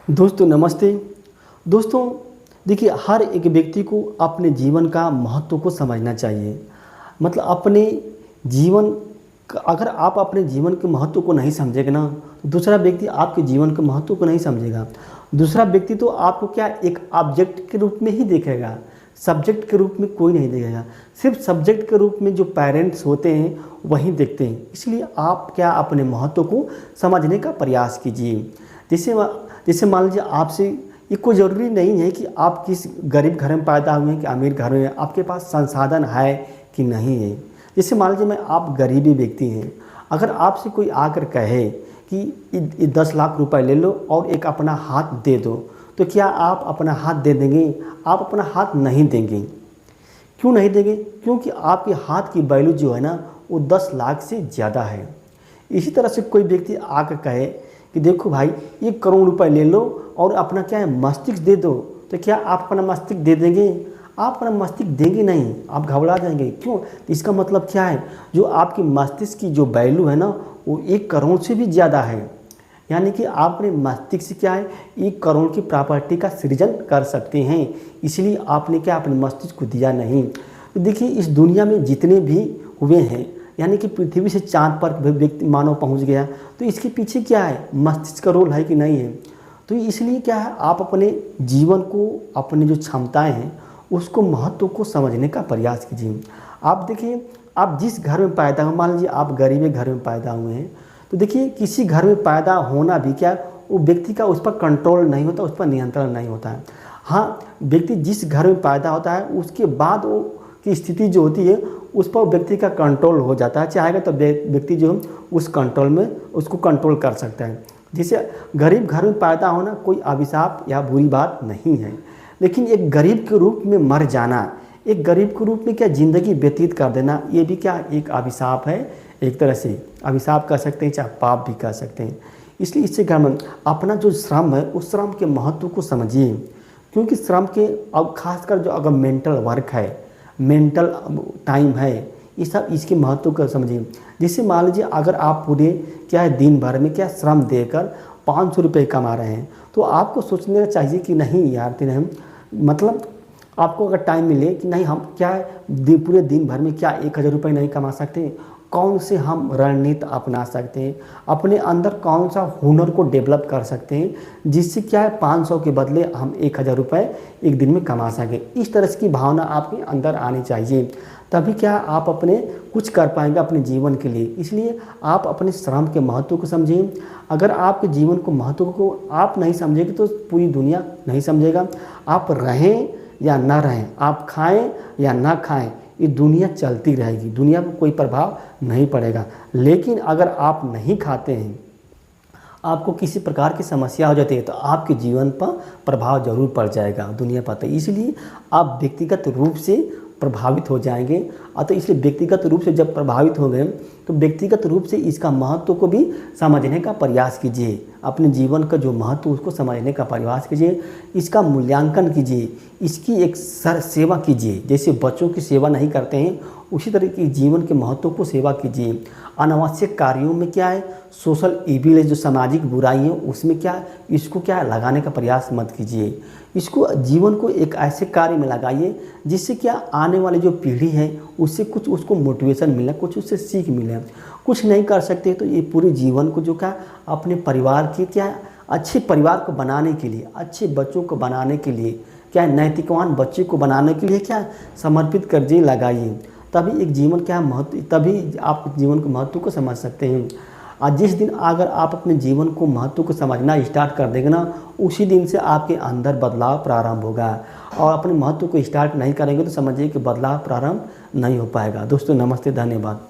दोस्तों नमस्ते। दोस्तों देखिए, हर एक व्यक्ति को अपने जीवन का महत्व को समझना चाहिए। मतलब अपने जीवन अगर आप अपने जीवन के महत्व को नहीं समझेंगे ना, तो दूसरा व्यक्ति आपके जीवन के महत्व को नहीं समझेगा। दूसरा व्यक्ति तो आपको क्या एक ऑब्जेक्ट के रूप में ही देखेगा, सब्जेक्ट के रूप में कोई नहीं देखेगा। सिर्फ सब्जेक्ट के रूप में जो पेरेंट्स होते हैं वही देखते हैं। इसलिए आप क्या अपने महत्व को समझने का प्रयास कीजिए। जैसे मान लीजिए आपसे ये कोई ज़रूरी नहीं है कि आप किस गरीब घर में पैदा हुए हैं कि अमीर घर में, आपके पास संसाधन है कि नहीं है। जैसे मान लीजिए मैं आप गरीबी व्यक्ति हैं, अगर आपसे कोई आकर कहे कि 10 लाख रुपए ले लो और एक अपना हाथ दे दो, तो क्या आप अपना हाथ दे देंगे? आप अपना हाथ नहीं देंगे। क्यों नहीं देंगे? क्योंकि आपके हाथ की वैल्यू जो है ना, वो 10 लाख से ज़्यादा है। इसी तरह से कोई व्यक्ति आकर कहे कि देखो भाई 1 करोड़ रुपए ले लो और अपना क्या है मस्तिष्क दे दो, तो क्या आप अपना मस्तिष्क दे देंगे? आप अपना मस्तिष्क देंगे नहीं, आप घबरा जाएंगे। क्यों? इसका मतलब क्या है, जो आपकी मस्तिष्क की जो वैल्यू है ना, वो 1 करोड़ से भी ज़्यादा है। यानी कि आप अपने मस्तिष्क से क्या है 1 करोड़ की प्रॉपर्टी का सृजन कर सकते हैं। इसलिए आपने क्या अपने मस्तिष्क को दिया नहीं। तो देखिए, इस दुनिया में जितने भी हुए हैं, यानी कि पृथ्वी से चाँद पर व्यक्ति मानव पहुंच गया, तो इसके पीछे क्या है, मस्तिष्क का रोल है कि नहीं है। तो इसलिए क्या है, आप अपने जीवन को, अपने जो क्षमताएं हैं उसको, महत्व को समझने का प्रयास कीजिए। आप देखिए, आप जिस घर में पैदा हुए, मान लीजिए आप गरीब घर में पैदा हुए हैं, तो देखिए किसी घर में पैदा होना भी क्या, वो व्यक्ति का उस पर कंट्रोल नहीं होता, उस पर नियंत्रण नहीं होता है। हाँ, व्यक्ति जिस घर में पैदा होता है उसके बाद वो की स्थिति जो होती है उस पर व्यक्ति का कंट्रोल हो जाता है। चाहेगा तो व्यक्ति जो उस कंट्रोल में उसको कंट्रोल कर सकता है। जैसे गरीब घर में पैदा होना कोई अभिशाप या बुरी बात नहीं है, लेकिन एक गरीब के रूप में मर जाना, एक गरीब के रूप में क्या ज़िंदगी व्यतीत कर देना, ये भी क्या एक अभिशाप है। एक तरह से अभिशाप कह सकते हैं, चाहे पाप भी कह सकते हैं। इसलिए इससे क्या, अपना जो श्रम है उस श्रम के महत्व को समझिए। क्योंकि श्रम के, अब खासकर जो अगर मेंटल वर्क है, मेंटल टाइम है, ये सब इसके महत्व को समझिए। जैसे मान लीजिए अगर आप पूरे क्या है दिन भर में क्या श्रम देकर 500 रुपये कमा रहे हैं, तो आपको सोचना चाहिए कि नहीं यार, नहीं मतलब आपको अगर टाइम मिले कि नहीं हम क्या है पूरे दिन भर में क्या 1000 रुपये नहीं कमा सकते, कौन से हम रणनीति अपना सकते हैं, अपने अंदर कौन सा हुनर को डेवलप कर सकते हैं जिससे क्या है 500 के बदले हम 1000 रुपये एक दिन में कमा सकें। इस तरह की भावना आपके अंदर आनी चाहिए, तभी क्या आप अपने कुछ कर पाएंगे अपने जीवन के लिए। इसलिए आप अपने श्रम के महत्व को समझें। अगर आपके जीवन को महत्व को आप नहीं समझेंगे तो पूरी दुनिया नहीं समझेगा। आप रहें या ना रहें, आप खाएं या ना खाएं, ये दुनिया चलती रहेगी, दुनिया पर कोई प्रभाव नहीं पड़ेगा। लेकिन अगर आप नहीं खाते हैं, आपको किसी प्रकार की समस्या हो जाती है, तो आपके जीवन पर प्रभाव जरूर पड़ जाएगा दुनिया पर। तो इसलिए आप व्यक्तिगत रूप से प्रभावित हो जाएंगे। तो इसलिए व्यक्तिगत रूप से जब प्रभावित हो गए, तो व्यक्तिगत रूप से इसका महत्व को भी समझने का प्रयास कीजिए। अपने जीवन का जो महत्व उसको समझने का प्रयास कीजिए, इसका मूल्यांकन कीजिए, इसकी एक सेवा कीजिए। जैसे बच्चों की सेवा नहीं करते हैं, उसी तरह की जीवन के महत्व को सेवा कीजिए। अनावश्यक कार्यों में क्या है, सोशल इविल जो सामाजिक बुराई है उसमें क्या है, इसको क्या है लगाने का प्रयास मत कीजिए। इसको जीवन को एक ऐसे कार्य में लगाइए जिससे क्या आने वाली जो पीढ़ी है उससे कुछ उसको मोटिवेशन मिले, कुछ उससे सीख मिले। कुछ नहीं कर सकते तो ये पूरे जीवन को जो क्या अपने परिवार के क्या अच्छे परिवार को बनाने के लिए, अच्छे बच्चों को बनाने के लिए, क्या नैतिकवान बच्चे को बनाने के लिए क्या समर्पित कर्जे लगाइए। तभी एक जीवन क्या महत्व, तभी आप जीवन के महत्व को समझ सकते हैं। आज जिस दिन अगर आप अपने जीवन को महत्व को समझना स्टार्ट कर देंगे ना, उसी दिन से आपके अंदर बदलाव प्रारंभ होगा। और अपने महत्व को स्टार्ट नहीं करेंगे तो समझिए कि बदलाव प्रारंभ नहीं हो पाएगा। दोस्तों नमस्ते, धन्यवाद।